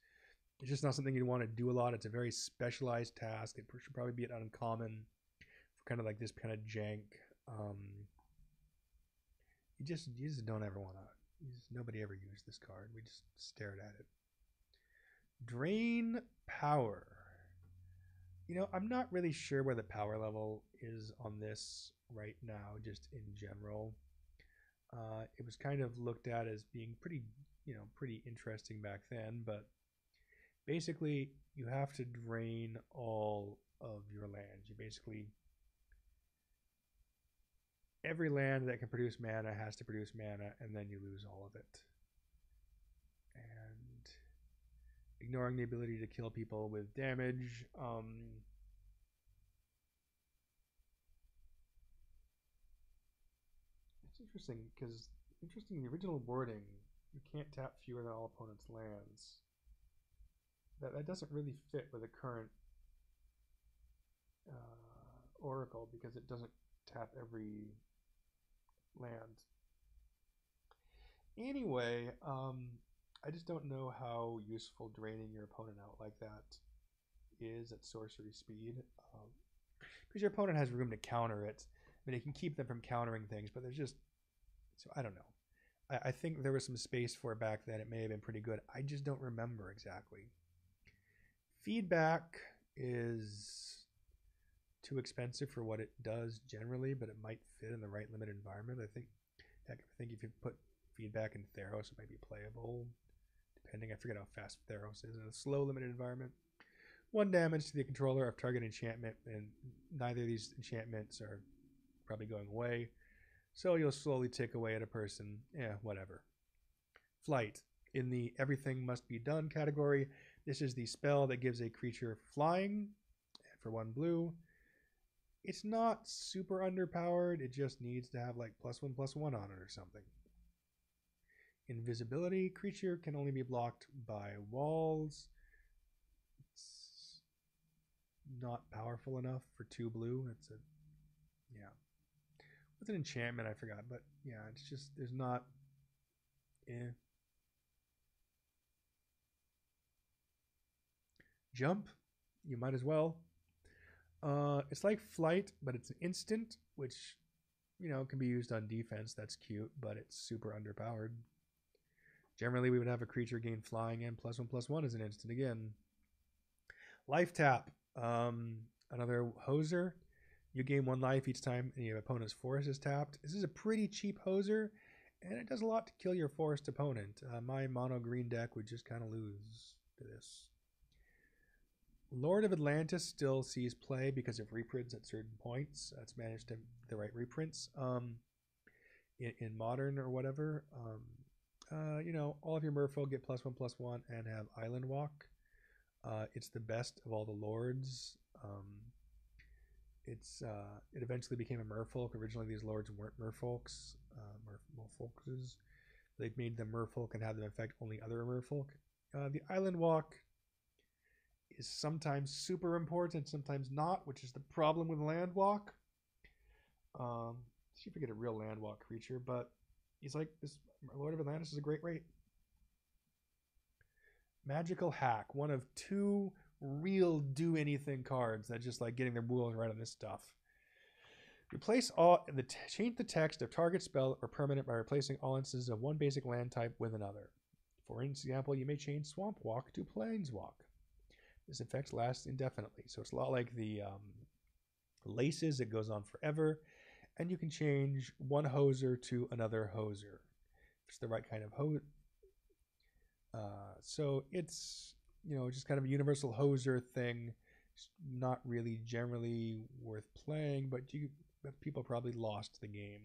just not something you'd want to do a lot. It's a very specialized task. It should probably be an uncommon for kind of like this kind of jank. You just don't ever want to. Nobody ever used this card. We just stared at it. Drain power. You know, I'm not really sure where the power level is on this right now, just in general. It was kind of looked at as being pretty interesting back then, but basically you have to drain all of your lands. You basically, every land that can produce mana has to produce mana, and then you lose all of it. And ignoring the ability to kill people with damage. It's interesting because in the original wording, you can't tap fewer than all opponents' lands. That doesn't really fit with the current Oracle because it doesn't tap every land. Anyway, I just don't know how useful draining your opponent out like that is at sorcery speed. Because your opponent has room to counter it. I mean, it can keep them from countering things, but there's just... So, I don't know. I think there was some space for it back then. It may have been pretty good. I just don't remember exactly. Feedback is too expensive for what it does generally, but it might fit in the right limited environment. I think if you put feedback in Theros, it might be playable. Depending, I forget how fast Theros is in a slow limited environment. 1 damage to the controller of target enchantment, and neither of these enchantments are probably going away. So you'll slowly tick away at a person. Yeah, whatever. Flight. In the everything must be done category, this is the spell that gives a creature flying for 1 blue. It's not super underpowered. It just needs to have like +1/+1 on it or something. Invisibility. Creature can only be blocked by walls. It's not powerful enough for 2 blue. It's a... Yeah. What's an enchantment? I forgot. But yeah, it's just... There's not... Jump. You might as well. It's like flight, but it's an instant, which, can be used on defense. That's cute, but it's super underpowered. Generally, we would have a creature gain flying and +1/+1 as an instant again. Life tap. Another hoser. You gain 1 life each time your opponent's forest is tapped. This is a pretty cheap hoser, and it does a lot to kill your forest opponent. My mono green deck would just kind of lose to this. Lord of Atlantis still sees play because of reprints at certain points. It's managed to the right reprints in modern or whatever. All of your merfolk get +1/+1 and have Island Walk. It's the best of all the lords. It eventually became a merfolk. Originally, these lords weren't merfolks. Merfolks. They've made them merfolk and have them affect only other merfolk. The Island Walk is sometimes super important, sometimes not, which is the problem with Land Walk. See if we get a real Land Walk creature, but he's like, this Lord of Atlantis is a great rate. Magical Hack, one of 2 real do-anything cards that just like getting their wheels right on this stuff. Change the text of target spell or permanent by replacing all instances of 1 basic land type with another. For example, you may change Swamp Walk to Plains Walk. This effect lasts indefinitely. So it's a lot like the laces. It goes on forever. And you can change one hoser to another hoser. If it's the right kind of hose. So it's, just kind of a universal hoser thing. It's not really generally worth playing, but people probably lost the game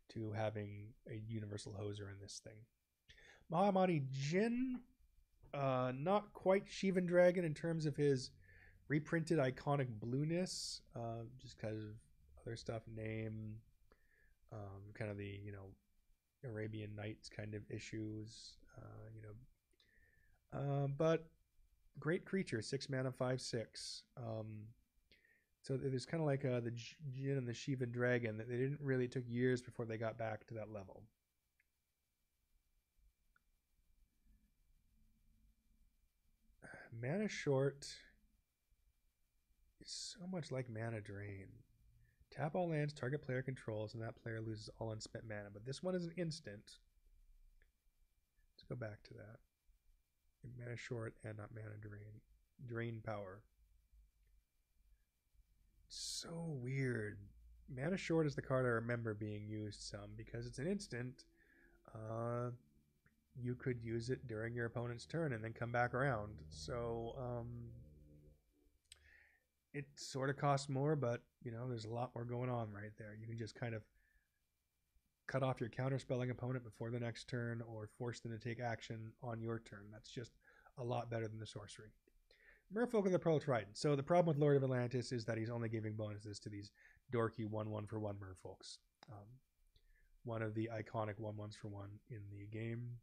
to having a universal hoser in this thing. Mahamati Jin, not quite Shivan Dragon in terms of his reprinted iconic blueness, just because of other stuff, name, kind of the, Arabian Nights kind of issues, but great creature, 6 mana, 5/6. So there's kind of like the Jin and the Shivan Dragon that they didn't really, took years before they got back to that level. Mana short is so much like mana drain. Tap all lands target player controls, and that player loses all unspent mana. But this one is an instant. Let's go back to that. Mana short and not mana drain. Drain power. So weird. Mana short is the card I remember being used some because it's an instant. You could use it during your opponent's turn and then come back around. So it sort of costs more, but there's a lot more going on right there. You can just kind of cut off your counterspelling opponent before the next turn or force them to take action on your turn. That's just a lot better than the sorcery. Merfolk of the Pearl Trident. So the problem with Lord of Atlantis is that he's only giving bonuses to these dorky 1/1 for 1 merfolks. One of the iconic 1/1s for 1 in the game.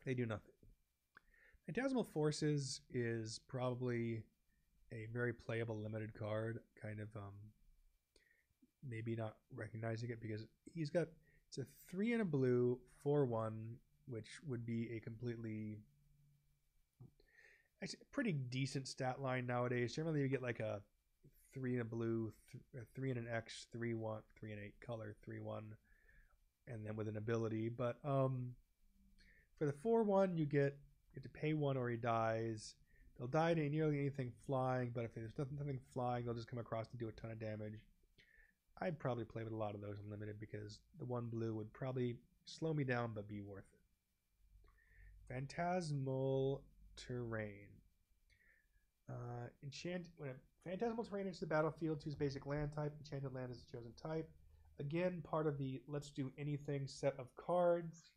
They do nothing. Phantasmal Forces is probably a very playable limited card, kind of maybe not recognizing it because it's a 3 and a blue 4/1, which would be a completely pretty decent stat line nowadays. Generally you get like a 3 and a blue, 3 and an X, 3/1, 3 and 8 color, 3/1, and then with an ability. But for the 4/1 you have to pay 1 or he dies. They'll die to nearly anything flying, but if there's nothing flying, they'll just come across and do a ton of damage. I'd probably play with a lot of those unlimited because the 1 blue would probably slow me down but be worth it. Phantasmal Terrain. When a Phantasmal Terrain enters the battlefield, choose basic land type. Enchanted land is the chosen type. Again, part of the let's do anything set of cards.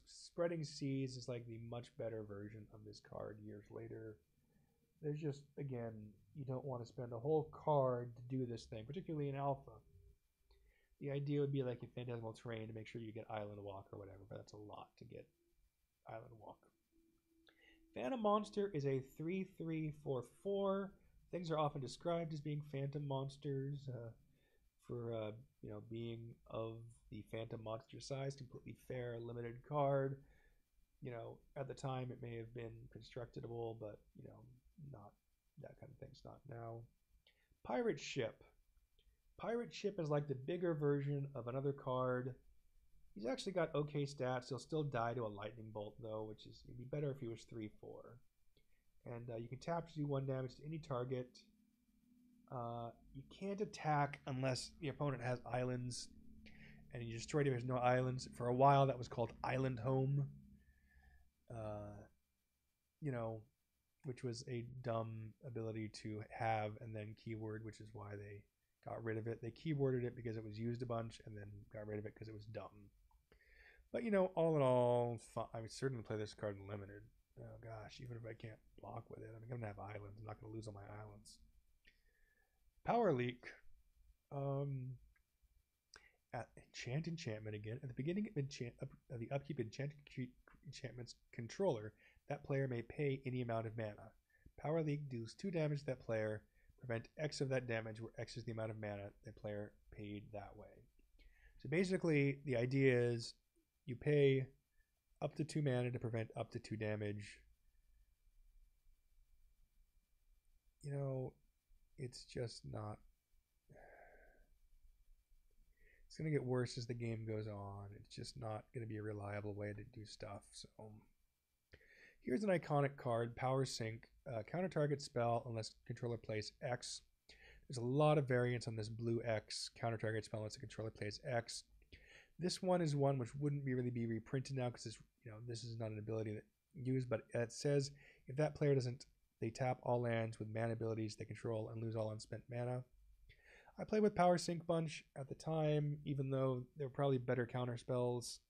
Spreading Seas is like the much better version of this card years later. There's just, again, you don't want to spend a whole card to do this thing, particularly in Alpha. The idea would be like a Phantasmal Terrain to make sure you get Island Walk or whatever, but that's a lot to get Island Walk. Phantom Monster is a 3/3/4/4. Things are often described as being phantom monsters for being of the phantom monster size. Completely fair, limited card. At the time it may have been constructable, but not that kind of thing's not now. Pirate Ship. Pirate Ship is like the bigger version of another card. He's actually got okay stats. He'll still die to a lightning bolt though, which is it'd be better if he was 3/4. And you can tap to do 1 damage to any target. You can't attack unless the opponent has islands, and you destroy it if there's no islands. For a while, that was called Island Home. Which was a dumb ability to have and then keyword, which is why they got rid of it. They keyworded it because it was used a bunch and then got rid of it because it was dumb. But, all in all, I would certainly play this card in limited. Oh, gosh, even if I can't block with it, I'm going to have islands. I'm not going to lose all my islands. Power Leak. At Enchantment again. At the beginning of the upkeep enchantment's controller, that player may pay any amount of mana. Power Leak deals 2 damage to that player. Prevent X of that damage, where X is the amount of mana the player paid that way. So basically, the idea is you pay up to 2 mana to prevent up to 2 damage. It's just not... It's going to get worse as the game goes on. It's just not going to be a reliable way to do stuff. So Here's an iconic card, Power Sync. Counter target spell unless controller plays X. There's a lot of variants on this blue X counter target spell unless the controller plays X. This one is one which wouldn't really be reprinted now because this is not an ability that used, but it says if that player doesn't, they tap all lands with mana abilities they control and lose all unspent mana. I played with Power Sync bunch at the time, even though there were probably better counter spells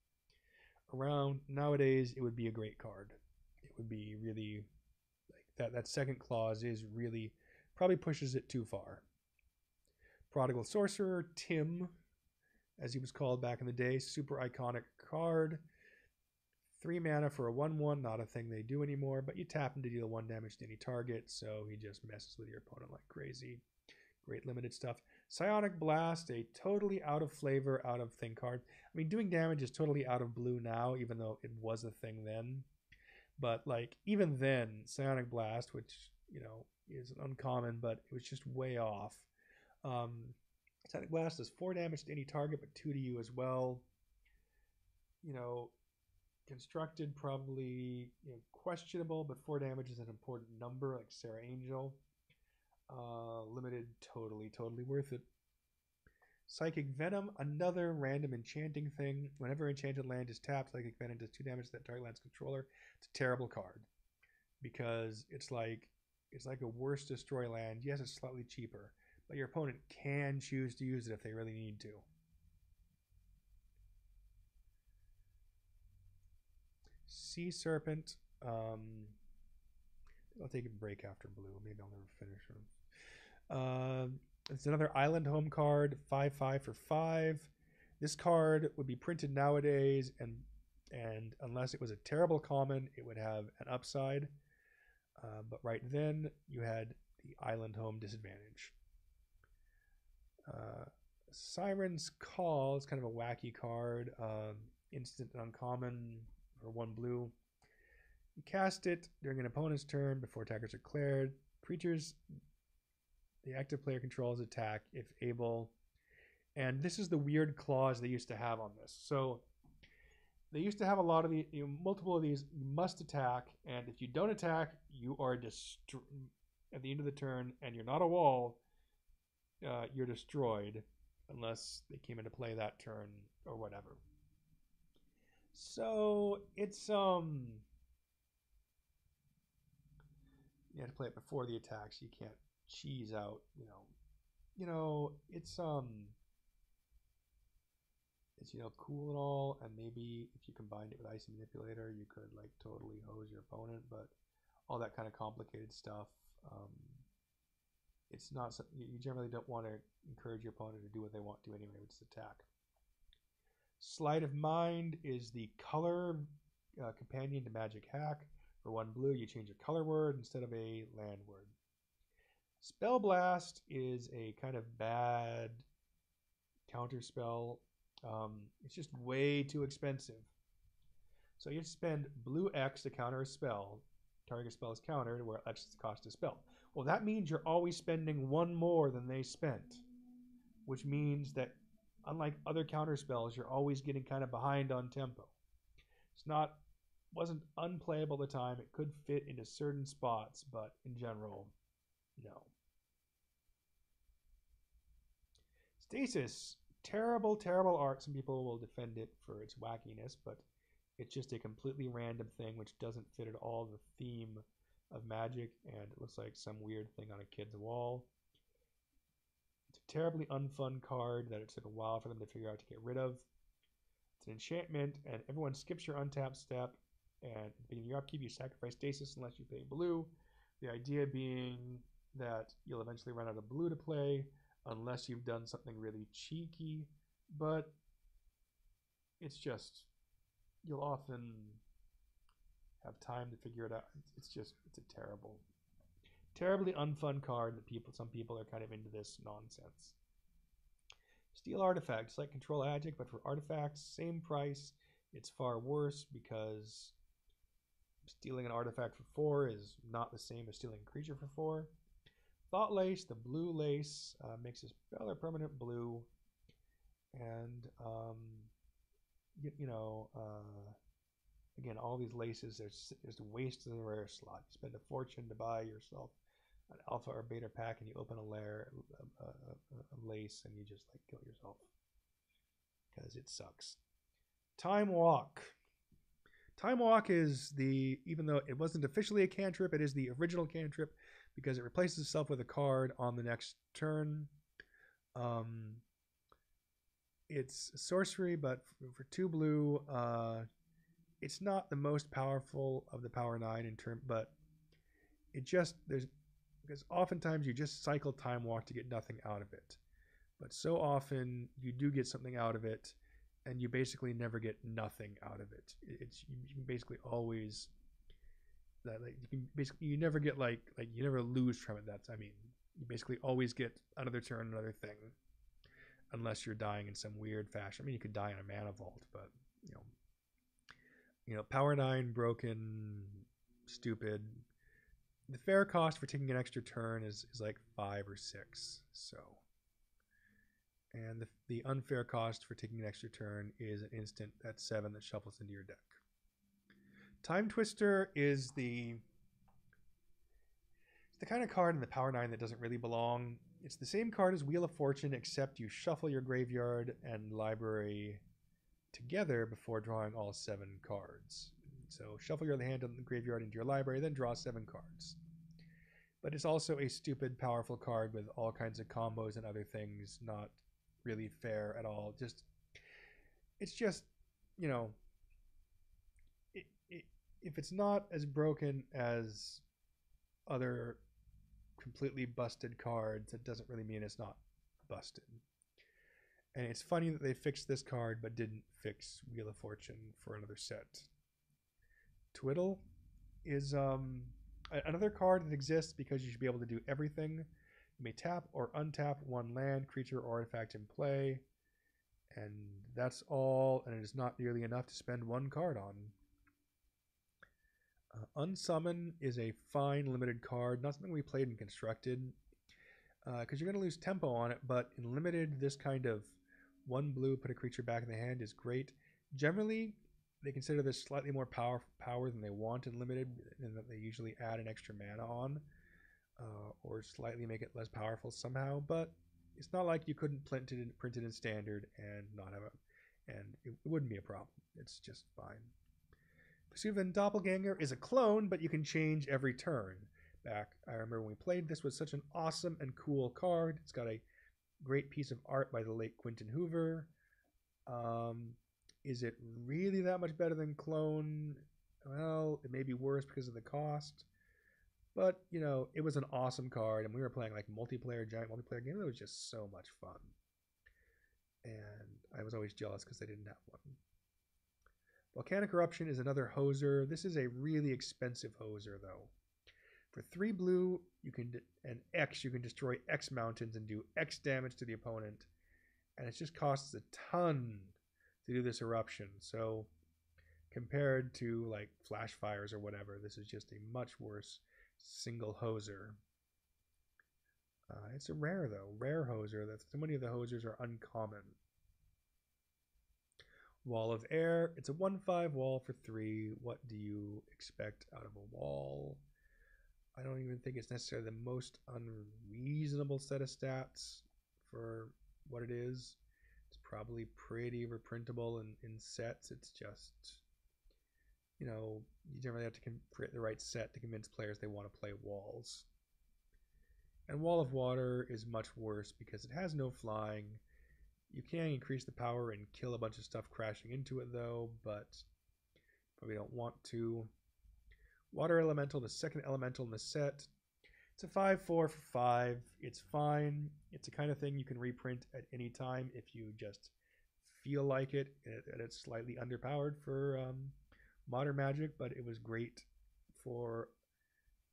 around. Nowadays, it would be a great card. It would be really like that second clause is really probably pushes it too far. Prodigal Sorcerer, Tim, as he was called back in the day, super iconic card. 3 mana for a 1/1, not a thing they do anymore, but you tap him to deal 1 damage to any target, so he just messes with your opponent like crazy. Great limited stuff. Psionic Blast, a totally out of flavor, out of thing card. I mean, doing damage is totally out of blue now, even though it was a thing then. But like even then, Psionic Blast, which is uncommon, but it was just way off. Psionic Blast does 4 damage to any target, but 2 to you as well. Constructed probably questionable, but 4 damage is an important number, like Sarah Angel. Limited, totally worth it. Psychic Venom, another random enchanting thing. Whenever enchanted land is tapped, Psychic Venom does 2 damage to that target land's controller. It's a terrible card because it's like a worse destroy land. Yes, it's slightly cheaper, but your opponent can choose to use it if they really need to. Sea Serpent. I'll take a break after blue. Maybe I'll never finish them. It's another Island Home card, 5/5 for 5. This card would be printed nowadays, and unless it was a terrible common, it would have an upside. But right then, you had the Island Home disadvantage. Siren's Call is kind of a wacky card. Instant and uncommon for 1 blue. You cast it during an opponent's turn before attackers are declared. Creatures the active player controls attack if able. And this is the weird clause they used to have on this. So they used to have a lot of the multiple of these. You must attack, and if you don't attack, you are at the end of the turn, and you're not a wall. You're destroyed unless they came into play that turn or whatever. So it's you have to play it before the attacks. You can't cheese out, it's cool and all, and maybe if you combined it with Icy Manipulator, you could like totally hose your opponent, but all that kind of complicated stuff, it's not something you generally don't want to encourage your opponent to do what they want to anyway, which is attack. Sleight of Mind is the color companion to Magic Hack. For 1 blue, you change a color word instead of a land word. Spell Blast is a kind of bad counter spell. It's just way too expensive. So you have to spend blue X to counter a spell. Target spell is countered, where X is the cost of spell. Well, that means you're always spending 1 more than they spent, which means that unlike other counter spells, you're always getting kind of behind on tempo. Wasn't unplayable at the time. It could fit into certain spots, but in general, no. Stasis, terrible art. Some people will defend it for its wackiness, but it's just a completely random thing which doesn't fit at all the theme of Magic, and it looks like some weird thing on a kid's wall. It's a terribly unfun card that it took a while for them to figure out to get rid of. It's an enchantment, and everyone skips your untap step, and at the beginning of your upkeep, you sacrifice Stasis unless you pay blue. The idea being that you'll eventually run out of blue to play unless you've done something really cheeky, but it's just, you'll often have time to figure it out. It's a terribly unfun card that some people are kind of into this nonsense. Steal Artifacts, like Control Magic, but for artifacts, same price. It's far worse because stealing an artifact for 4 is not the same as stealing a creature for 4. Thought Lace, the blue lace, makes a spell or permanent blue, and Again, all these laces, there's waste in the rare slot. You spend a fortune to buy yourself an alpha or beta pack, and you open a lace, and you just like kill yourself because it sucks. Time Walk. Time Walk is even though it wasn't officially a cantrip, it is the original cantrip because it replaces itself with a card on the next turn. It's sorcery, but for 2 blue, it's not the most powerful of the power 9 but it just because oftentimes you just cycle Time Walk to get nothing out of it, but so often you do get something out of it, and you basically never get nothing out of it. You can basically always you never get you never lose from it. You basically always get another turn, another thing, unless you're dying in some weird fashion. I mean, you could die in a mana vault, but power 9 broken, stupid. The fair cost for taking an extra turn is like 5 or 6. So, and the unfair cost for taking an extra turn is an instant at 7 that shuffles into your deck. Time Twister is the kind of card in the power 9 that doesn't really belong. It's the same card as Wheel of Fortune, except you shuffle your graveyard and library together before drawing all 7 cards. So shuffle your hand on the graveyard into your library, then draw 7 cards. But it's also a stupid, powerful card with all kinds of combos and other things, not really fair at all. It's just, if it's not as broken as other completely busted cards, it doesn't really mean it's not busted. And it's funny that they fixed this card but didn't fix Wheel of Fortune for another set. Twiddle is another card that exists because you should be able to do everything. You may tap or untap 1 land, creature, or artifact in play, and that's all, and it is not nearly enough to spend 1 card on. Unsummon is a fine limited card, not something we played in Constructed, because you're going to lose tempo on it, but in Limited, this kind of 1 blue, put a creature back in the hand is great. Generally, they consider this slightly more power than they want in Limited, and that they usually add an extra mana on, or slightly make it less powerful somehow, but it's not like you couldn't print it in Standard and not have and it wouldn't be a problem. It's just fine. Vesuvian Doppelganger is a clone, but you can change every turn. I remember when we played, this was such an awesome and cool card. It's got a great piece of art by the late Quentin Hoover. Is it really that much better than Clone? Well, it may be worse because of the cost. But, it was an awesome card, and we were playing like giant multiplayer game. It was just so much fun. And I was always jealous because they didn't have one. Volcanic Eruption is another hoser. This is a really expensive hoser, though. For 3 blue, you can destroy X mountains and do X damage to the opponent. And it just costs a ton to do this eruption. So compared to like flash fires or whatever, this is just a much worse single hoser. It's a rare though, rare hoser. So many of the hosers are uncommon. Wall of Air. It's a 1/5 wall for 3. What do you expect out of a wall? I don't even think it's necessarily the most unreasonable set of stats for what it is. It's probably pretty reprintable in sets. It's just, you generally have to create the right set to convince players they want to play walls. And Wall of Water is much worse because it has no flying. You can increase the power and kill a bunch of stuff crashing into it, though, but probably don't want to. Water Elemental, the second elemental in the set. It's a 5/4 for 5. It's fine. It's the kind of thing you can reprint at any time if you just feel like it. And it's slightly underpowered for Modern Magic, but it was great for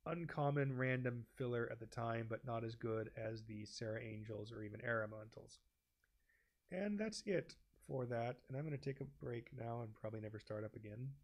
uncommon random filler at the time, but not as good as the Serra Angels or even Air Elementals. And that's it for that. And I'm going to take a break now and probably never start up again.